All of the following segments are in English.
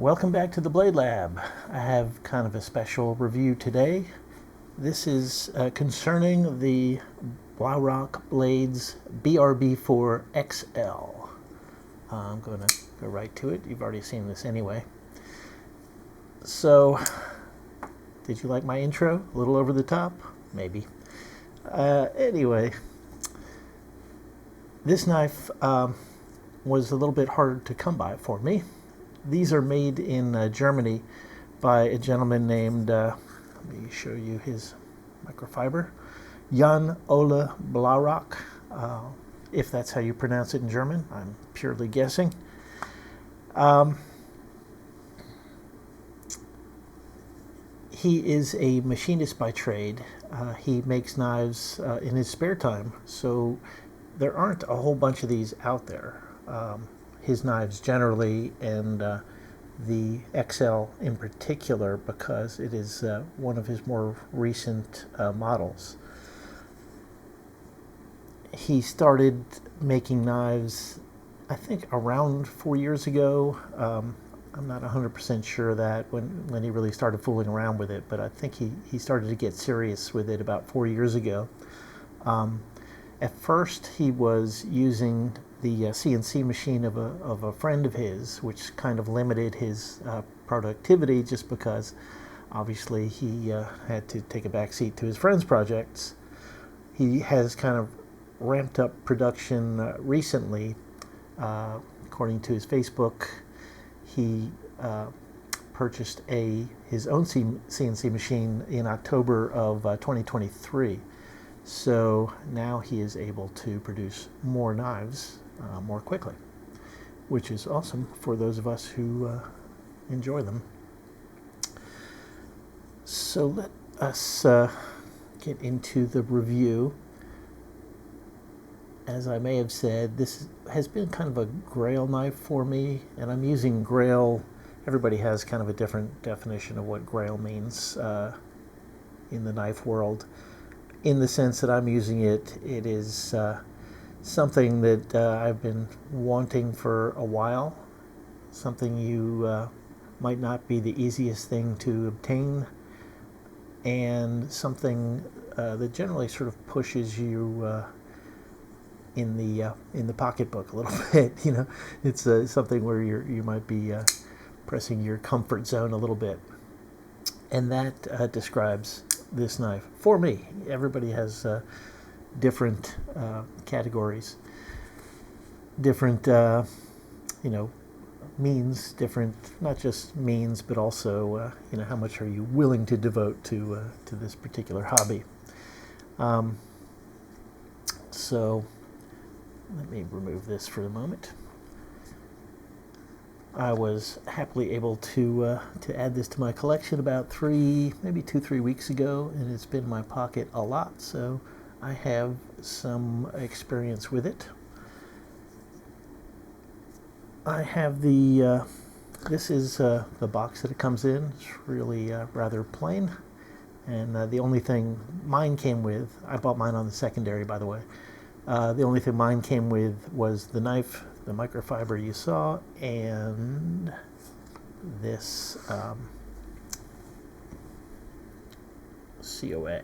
Welcome back to the Blade Lab. I have kind of a special review today. This is concerning the Blaurock Blades BRB4 XL. I'm going to go right to it. You've already seen this anyway. So, did you like my intro? A little over the top? Maybe. Anyway, this knife was a little bit harder to come by for me. These are made in Germany by a gentleman named, let me show you his microfiber, Jan Ole Blaurock, if that's how you pronounce it in German. I'm purely guessing. He is a machinist by trade. He makes knives in his spare time, so there aren't a whole bunch of these out there. His knives generally, and the XL in particular, because it is one of his more recent models. He started making knives, I think, around 4 years ago. I'm not 100% sure of that when he really started fooling around with it, but I think he started to get serious with it about 4 years ago. At first, he was using the CNC machine of a friend of his, which kind of limited his productivity, just because obviously he had to take a back seat to his friend's projects. He has kind of ramped up production recently. According to his Facebook, he purchased his own CNC machine in October of 2023. So now he is able to produce more knives more quickly, which is awesome for those of us who enjoy them. So let us get into the review. As I may have said, this has been kind of a grail knife for me, and I'm using grail. Everybody has kind of a different definition of what grail means in the knife world. In the sense that I'm using it, it is something that I've been wanting for a while, something you might not be the easiest thing to obtain, and something that generally sort of pushes you in the pocketbook a little bit. You know, it's something where you might be pressing your comfort zone a little bit, and that describes this knife for me. Everybody has different categories, different means, different, not just means, but also how much are you willing to devote to this particular hobby. So let me remove this for the moment. I was happily able to add this to my collection about 3 weeks ago, and it's been in my pocket a lot, so I have some experience with it. I have this is the box that it comes in. It's really rather plain, and the only thing mine came with, I bought mine on the secondary, by the way, the only thing mine came with was the knife, the microfiber you saw, and this COA.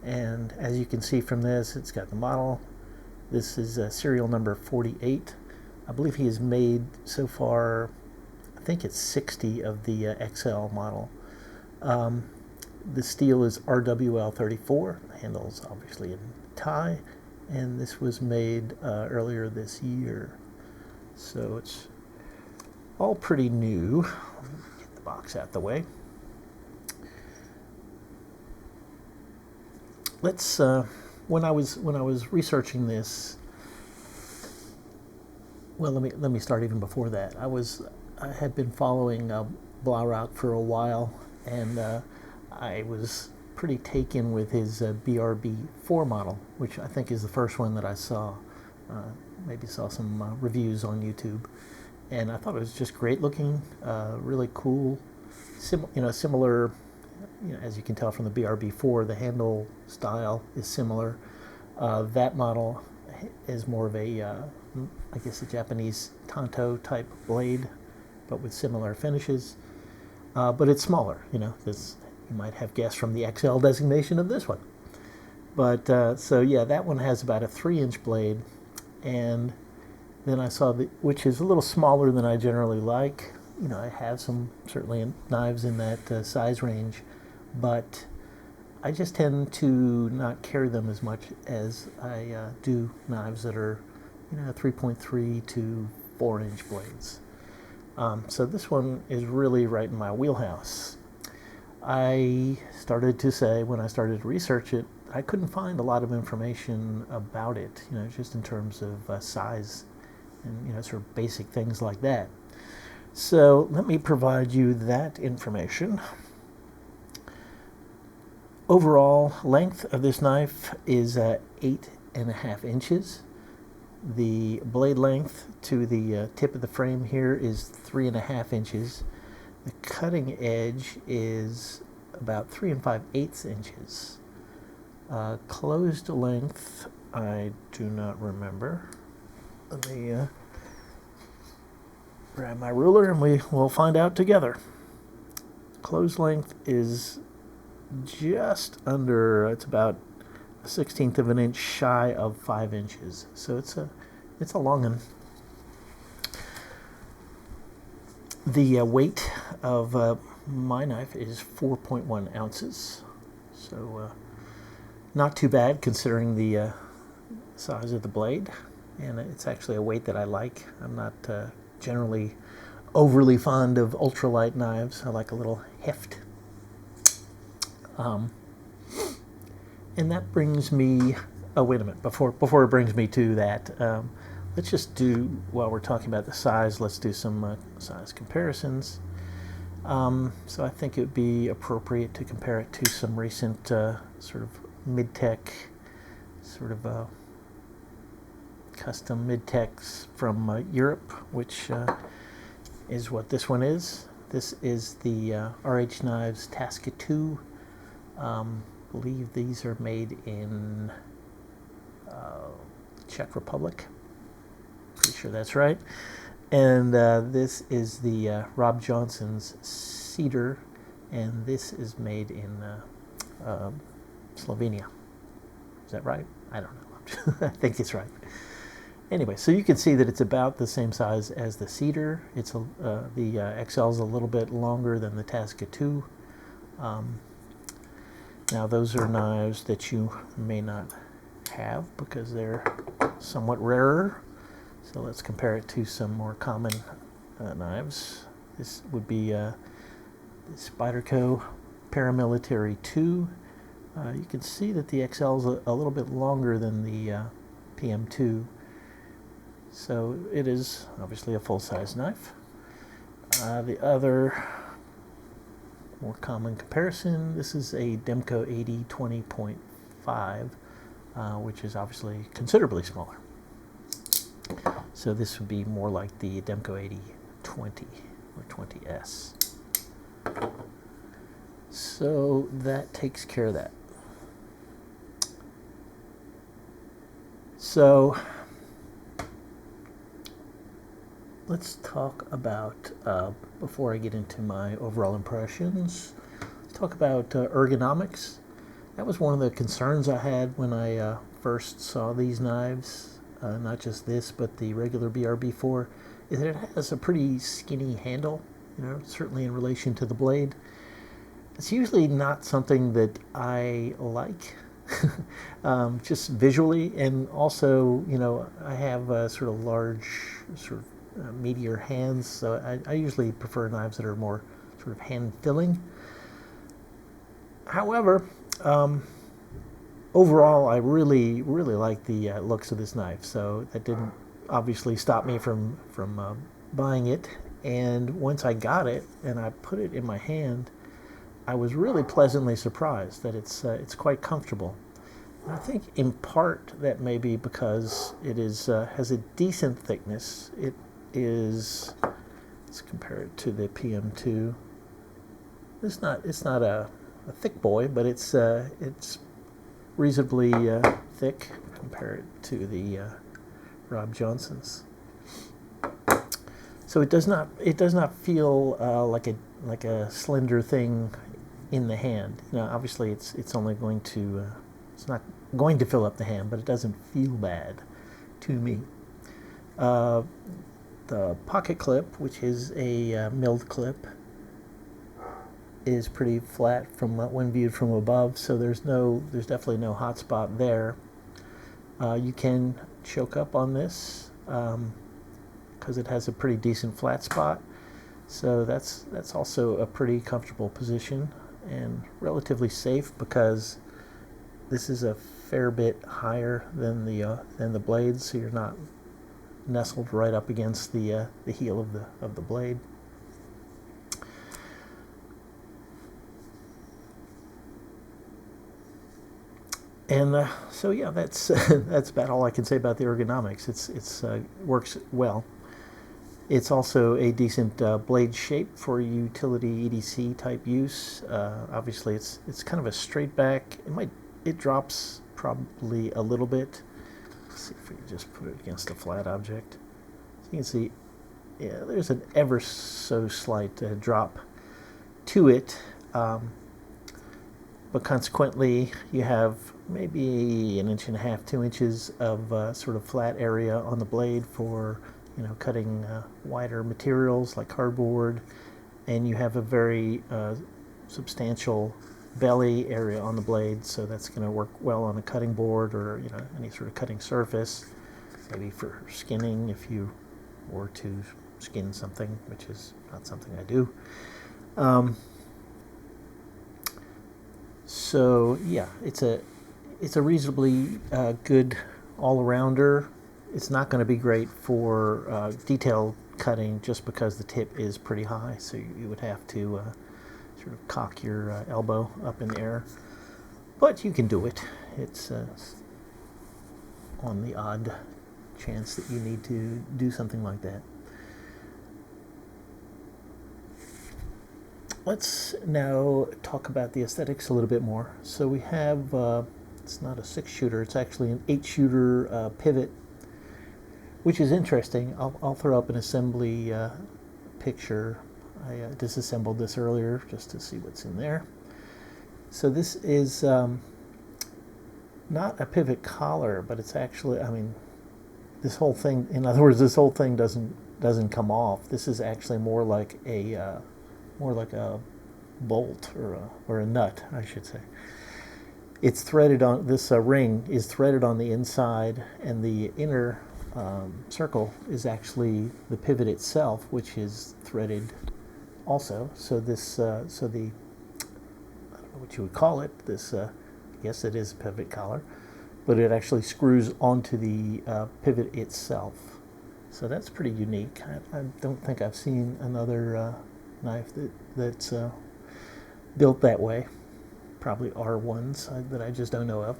And as you can see from this, it's got the model. This is serial number 48. I believe he has made so far, I think it's 60 of the XL model. The steel is RWL34. The handle's obviously in tie. And this was made earlier this year, so it's all pretty new. Get the box out the way. Let's when I was researching this. Well, let me start even before that. I had been following Blaurock for a while, and I was pretty taken with his BRB4 model, which I think is the first one that I saw. Maybe saw some reviews on YouTube, and I thought it was just great looking, really cool. Similar, as you can tell from the BRB4, the handle style is similar. That model is more of a, I guess, a Japanese tanto type blade, but with similar finishes. But it's smaller, you know. This, you might have guessed from the XL designation of this one. But so yeah, that one has about a 3-inch blade, and then I saw which is a little smaller than I generally like. You know, I have some certainly knives in that size range, but I just tend to not carry them as much as I do knives that are, you know, 3.3 to 4-inch blades. So this one is really right in my wheelhouse. I started to say, when I started to research it, I couldn't find a lot of information about it, you know, just in terms of size and, you know, sort of basic things like that. So let me provide you that information. Overall length of this knife is 8.5 inches. The blade length to the tip of the frame here is 3.5 inches. The cutting edge is about 3 5/8 inches. Closed length, I do not remember. Let me grab my ruler and we will find out together. Closed length is just under, it's about 1/16 of an inch shy of 5 inches. So it's a long one. The weight of my knife is 4.1 ounces. So not too bad considering the size of the blade. And it's actually a weight that I like. I'm not generally overly fond of ultralight knives. I like a little heft. And that brings me, oh wait a minute, before it brings me to that, let's just do, while we're talking about the size, let's do some size comparisons. So I think it would be appropriate to compare it to some recent sort of mid-tech, sort of custom mid-techs from Europe, which is what this one is. This is the RH Knives Tasca 2. I believe these are made in Czech Republic. Pretty sure that's right. And this is the Rob Johnson's Cedar, and this is made in Slovenia. Is that right? I don't know. I think it's right. Anyway, so you can see that it's about the same size as the Cedar. It's the XL is a little bit longer than the Tasca 2. Now those are knives that you may not have because they're somewhat rarer. So let's compare it to some more common knives. This would be the Spyderco Paramilitary 2. You can see that the XL is a little bit longer than the PM2. So it is obviously a full-size knife. The other more common comparison, this is a Demco 80 20.5, which is obviously considerably smaller. So this would be more like the Demco 80 20 or 20S. So that takes care of that. So let's talk about, before I get into my overall impressions, let's talk about ergonomics. That was one of the concerns I had when I first saw these knives, not just this, but the regular BRB4, is that it has a pretty skinny handle, you know, certainly in relation to the blade. It's usually not something that I like, just visually, and also, you know, I have sort of large, sort of meatier hands, so I usually prefer knives that are more sort of hand-filling. However, overall, I really like the looks of this knife, so that didn't obviously stop me from buying it. And once I got it and I put it in my hand, I was really pleasantly surprised that it's quite comfortable. And I think in part that may be because it is has a decent thickness. It is, let's compare it to the PM2. It's not a thick boy, but it's reasonably thick. Compare it to the Rob Johnson's. So it does not feel like a slender thing in the hand. You know, obviously it's only going to it's not going to fill up the hand, but it doesn't feel bad to me. The pocket clip, which is a milled clip, is pretty flat from when viewed from above, so there's definitely no hot spot there. You can choke up on this because it has a pretty decent flat spot, so that's also a pretty comfortable position and relatively safe because this is a fair bit higher than the blades, so you're not nestled right up against the heel of the blade. And so yeah, that's that's about all I can say about the ergonomics. It's works well. It's also a decent blade shape for utility EDC type use. Obviously, it's kind of a straight back. It drops probably a little bit. Let's see if we can just put it against a flat object. So you can see, yeah, there's an ever so slight drop to it. But consequently, you have maybe 1.5 to 2 inches of sort of flat area on the blade for, you know, cutting wider materials like cardboard, and you have a very substantial belly area on the blade, so that's going to work well on a cutting board or, you know, any sort of cutting surface, maybe for skinning if you were to skin something, which is not something I do. So yeah, it's a reasonably good all-arounder. It's not going to be great for detail cutting just because the tip is pretty high, so you would have to sort of cock your elbow up in the air. But you can do it. It's on the odd chance that you need to do something like that. Let's now talk about the aesthetics a little bit more. So we have, it's not a 6-shooter, it's actually an 8-shooter pivot, which is interesting. I'll throw up an assembly picture. I disassembled this earlier just to see what's in there. So this is not a pivot collar, but it's actually, I mean, this whole thing, in other words, this whole thing doesn't come off. This is actually more like a bolt or a nut, I should say. It's threaded on, this ring is threaded on the inside, and the inner circle is actually the pivot itself, which is threaded also. So this, so the, I don't know what you would call it, this, I guess it is a pivot collar, but it actually screws onto the pivot itself. So that's pretty unique. I don't think I've seen another knife that's built that way. Probably are ones that I just don't know of.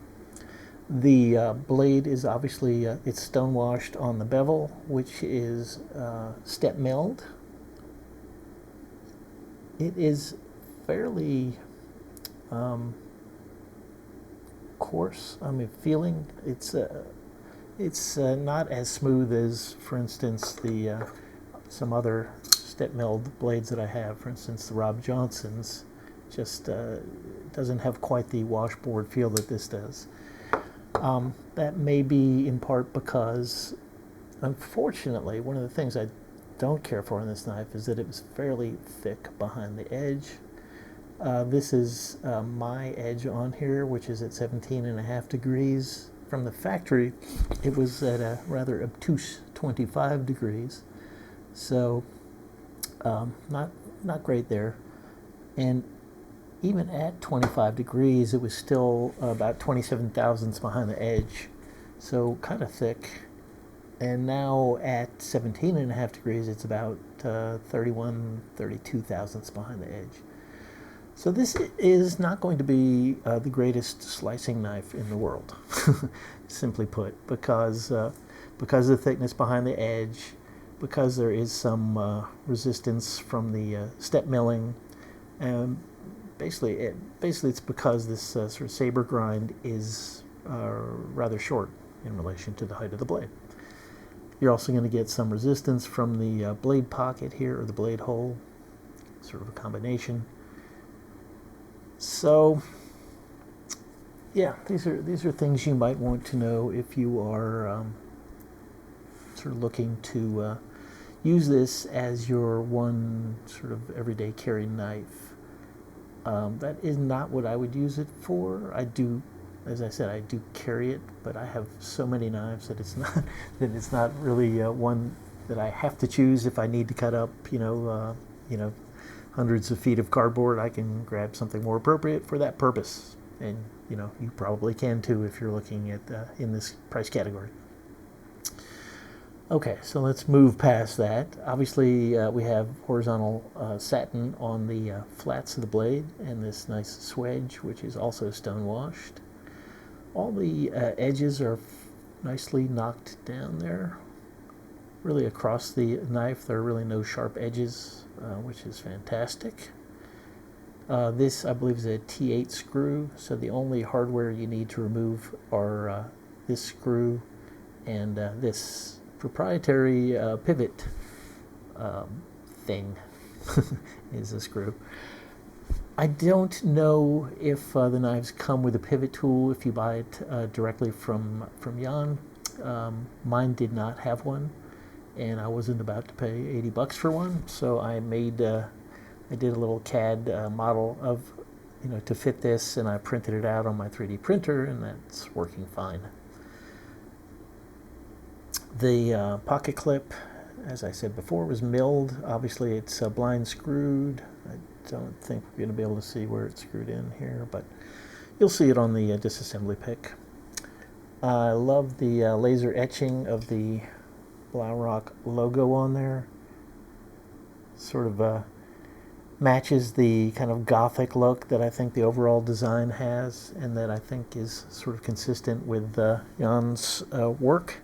The blade is obviously it's stone washed on the bevel, which is step milled. It is fairly coarse. I mean, feeling it's not as smooth as, for instance, the some other step milled blades that I have. For instance, the Rob Johnson's just doesn't have quite the washboard feel that this does. That may be in part because, unfortunately, one of the things I don't care for in this knife is that it was fairly thick behind the edge. This is my edge on here, which is at 17.5 degrees. From the factory, it was at a rather obtuse 25 degrees. So not great there. And even at 25 degrees, it was still about 27 thousandths behind the edge, so kind of thick. And now at 17.5 degrees, it's about 31, 32 thousandths behind the edge. So this is not going to be the greatest slicing knife in the world, simply put, because of the thickness behind the edge, because there is some resistance from the step milling, and basically it's because this sort of saber grind is rather short in relation to the height of the blade. You're also going to get some resistance from the blade pocket here, or the blade hole, sort of a combination. So yeah, these are things you might want to know if you are sort of looking to use this as your one sort of everyday carry knife. That is not what I would use it for. I do, as I said, I do carry it, but I have so many knives that it's not really one that I have to choose. If I need to cut up, hundreds of feet of cardboard, I can grab something more appropriate for that purpose. And you probably can too if you're looking at in this price category. Okay, so let's move past that. Obviously, we have horizontal satin on the flats of the blade, and this nice swedge, which is also stone washed. All the edges are nicely knocked down there. Really across the knife, there are really no sharp edges, which is fantastic. This, I believe, is a T8 screw, so the only hardware you need to remove are this screw and this proprietary pivot thing is a screw. I don't know if the knives come with a pivot tool if you buy it directly from Jan. Mine did not have one, and I wasn't about to pay $80 for one, so I did a little CAD model of, to fit this, and I printed it out on my 3D printer, and that's working fine. The pocket clip, as I said before, was milled. Obviously, it's blind screwed. I don't think we're going to be able to see where it's screwed in here, but you'll see it on the disassembly pic. I love the laser etching of the Blaurock logo on there. Sort of matches the kind of gothic look that I think the overall design has, and that I think is sort of consistent with Jan's work,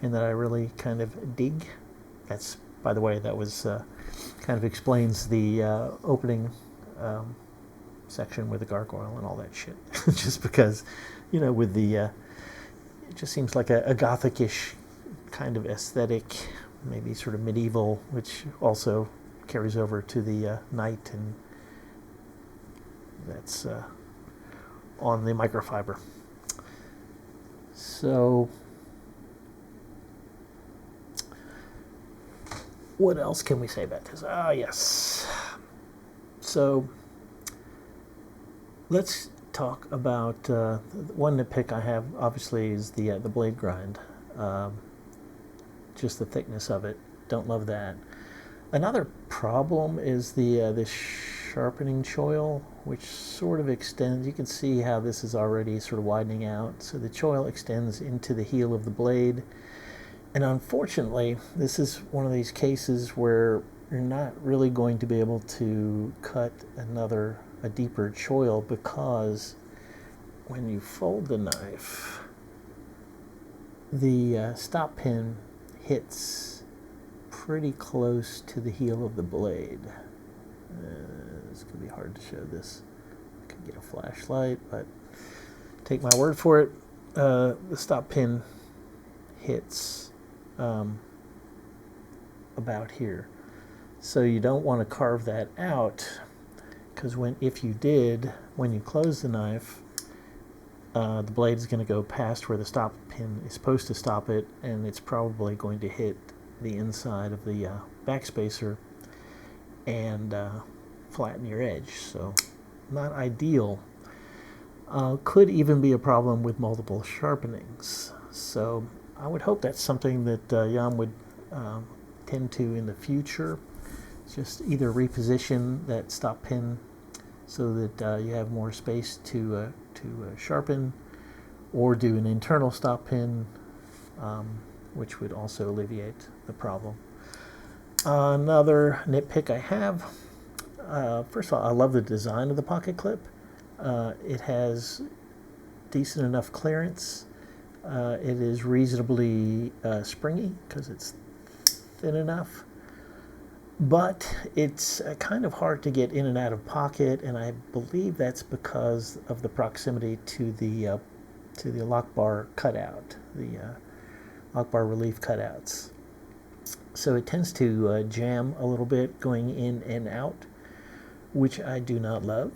and that I really kind of dig. That's, by the way, that was kind of explains the opening section with the gargoyle and all that shit. Just because, with the, it just seems like a gothic-ish kind of aesthetic, maybe sort of medieval, which also carries over to the knight, and that's on the microfiber. So what else can we say about this? Yes. So let's talk about one nitpick I have. Obviously, is the blade grind. Just the thickness of it. Don't love that. Another problem is the sharpening choil, which sort of extends. You can see how this is already sort of widening out. So the choil extends into the heel of the blade. And unfortunately, this is one of these cases where you're not really going to be able to cut a deeper choil, because when you fold the knife, the stop pin hits pretty close to the heel of the blade. It's going to be hard to show this. I could get a flashlight, but take my word for it. The stop pin hits about here. So you don't want to carve that out, because if you did, when you close the knife, the blade is going to go past where the stop pin is supposed to stop it, and it's probably going to hit the inside of the backspacer and flatten your edge. So not ideal. Could even be a problem with multiple sharpenings. So I would hope that's something that Jan would tend to in the future. Just either reposition that stop pin so that you have more space to sharpen, or do an internal stop pin, which would also alleviate the problem. Another nitpick I have, first of all, I love the design of the pocket clip. It has decent enough clearance. It is reasonably springy because it's thin enough, but it's kind of hard to get in and out of pocket, and I believe that's because of the proximity to the lock bar cutout, the lock bar relief cutouts. So it tends to jam a little bit going in and out, which I do not love.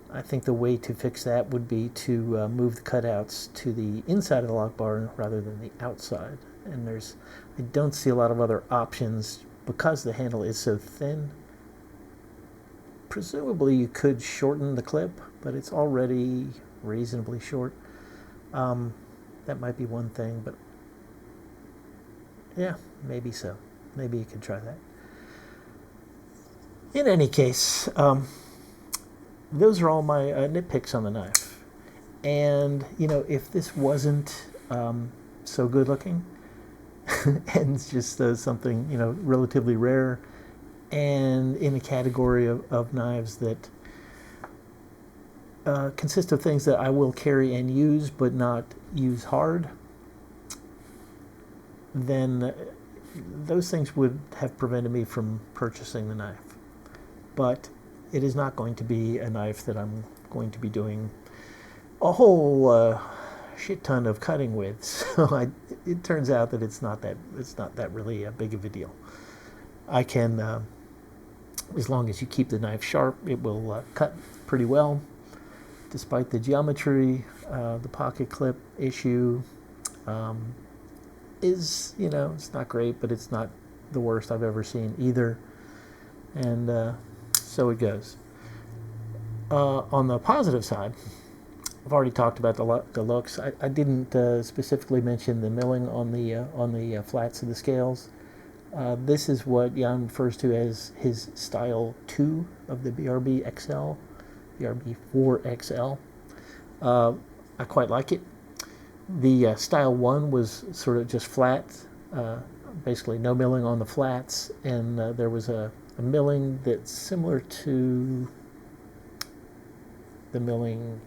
I think the way to fix that would be to move the cutouts to the inside of the lock bar rather than the outside. And I don't see a lot of other options because the handle is so thin. Presumably you could shorten the clip, but it's already reasonably short. That might be one thing, but yeah, maybe so. Maybe you could try that. In any case, those are all my nitpicks on the knife. And, you know, if this wasn't so good looking, and it's just something, you know, relatively rare, and in a category of knives that consist of things that I will carry and use, but not use hard, then those things would have prevented me from purchasing the knife. But it is not going to be a knife that I'm going to be doing a whole shit ton of cutting with. So it turns out that it's not that really a big of a deal. I can, as long as you keep the knife sharp, it will cut pretty well, despite the geometry. The pocket clip issue is, you know, it's not great, but it's not the worst I've ever seen either. And so it goes. On the positive side, I've already talked about the looks. I didn't specifically mention the milling on the flats of the scales. This is what Jan refers to as his style 2 of the BRB XL, BRB4 XL. I quite like it. The style 1 was sort of just flat, basically no milling on the flats, and there was a milling that's similar to the milling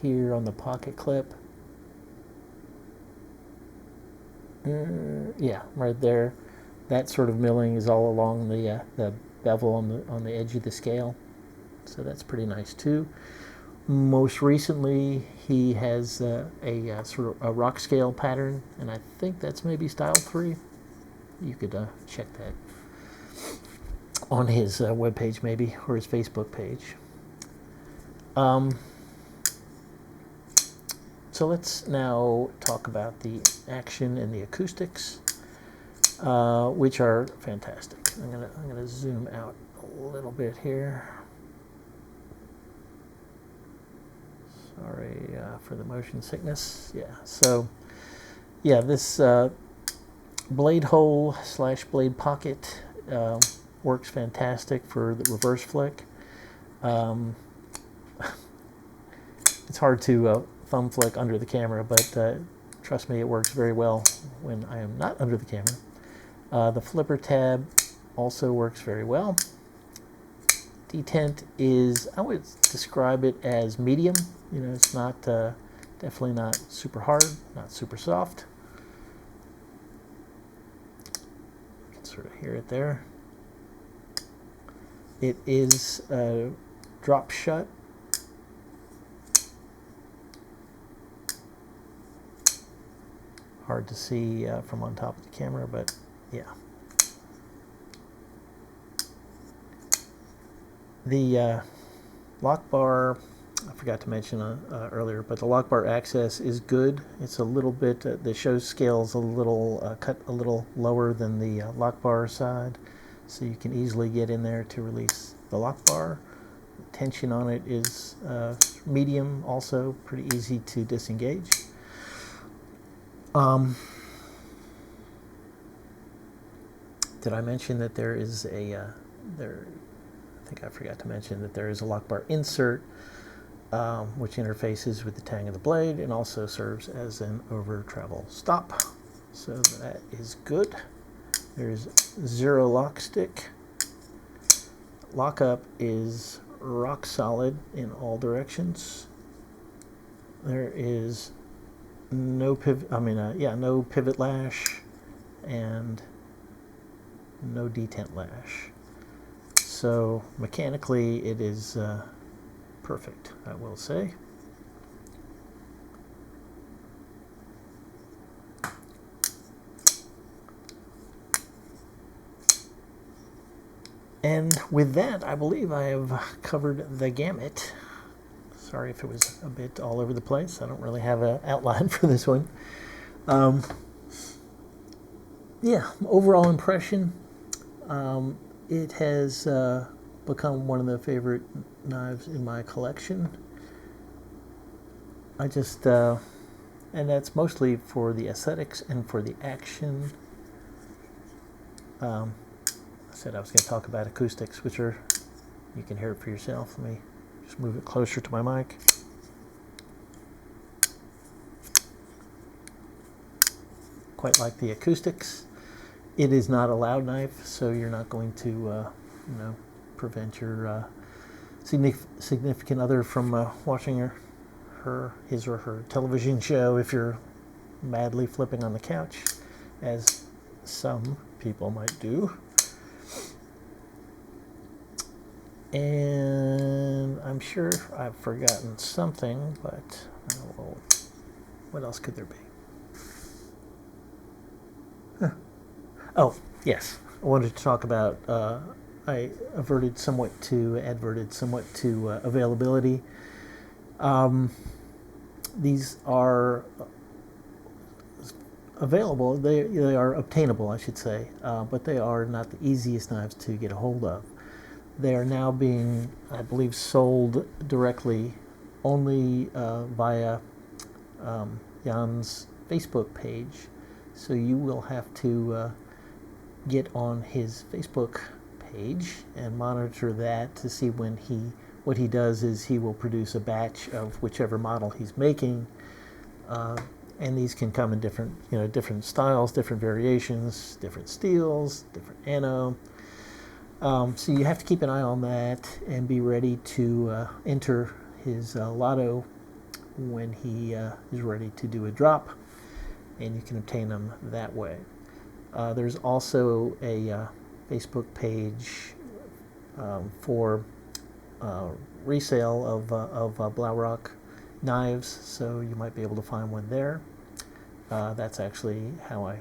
here on the pocket clip. Yeah, right there. That sort of milling is all along the bevel on the edge of the scale, so that's pretty nice too. Most recently, he has a sort of a rock scale pattern, and I think that's maybe style 3. You could check that on his webpage maybe, or his Facebook page. So let's now talk about the action and the acoustics, which are fantastic. I'm gonna zoom out a little bit here. Sorry for the motion sickness. Yeah. So yeah, this blade hole / blade pocket works fantastic for the reverse flick. It's hard to thumb flick under the camera, but trust me, it works very well when I am not under the camera. The flipper tab also works very well. Detent is, I would describe it as medium. You know, it's not definitely not super hard, not super soft. You can sort of hear it there. It is drop shut. Hard to see from on top of the camera, but yeah. The lock bar, I forgot to mention earlier, but the lock bar access is good. It's a little bit, the show scale is a little cut a little lower than the lock bar side, so you can easily get in there to release the lock bar. The tension on it is medium, also pretty easy to disengage. Did I mention that there is a I think I forgot to mention that there is a lock bar insert, which interfaces with the tang of the blade and also serves as an over travel stop. So that is good. There's 0 lock stick. Lockup is rock solid in all directions. There is no pivot. No pivot lash and no detent lash. So mechanically, it is perfect, I will say. And with that, I believe I have covered the gamut. Sorry if it was a bit all over the place. I don't really have an outline for this one. Yeah, overall impression, it has become one of the favorite knives in my collection. I just, and that's mostly for the aesthetics and for the action. I said I was going to talk about acoustics, which are, you can hear it for yourself. Let me just move it closer to my mic. Quite like the acoustics. It is not a loud knife, so you're not going to, prevent your significant other from watching his or her television show if you're madly flipping on the couch, as some people might do. And I'm sure I've forgotten something, but what else could there be? Oh, yes. I wanted to talk about, I adverted somewhat to availability. These are available, they are obtainable, I should say, but they are not the easiest knives to get a hold of. They are now being, I believe, sold directly only via Jan's Facebook page. So you will have to get on his Facebook page and monitor that to see what he does is he will produce a batch of whichever model he's making, and these can come in different styles, different variations, different steels, different anno. So you have to keep an eye on that and be ready to enter his lotto when he is ready to do a drop, and you can obtain them that way. There's also a Facebook page for resale of Blaurock knives, so you might be able to find one there. That's actually how I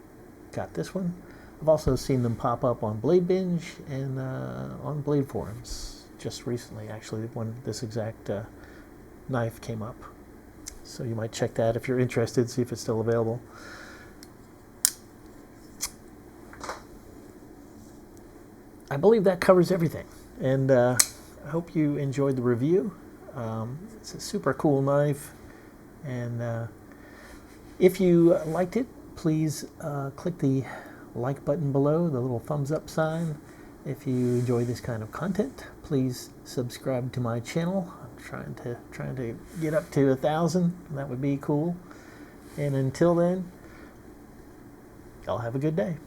got this one. I've also seen them pop up on Blade Binge and on Blade Forums just recently, actually, when this exact knife came up. So you might check that if you're interested, see if it's still available. I believe that covers everything, and I hope you enjoyed the review. It's a super cool knife, and if you liked it, please click the like button below, the little thumbs up sign. If you enjoy this kind of content, please subscribe to my channel. I'm trying to get up to 1,000. That would be cool. And until then, y'all have a good day.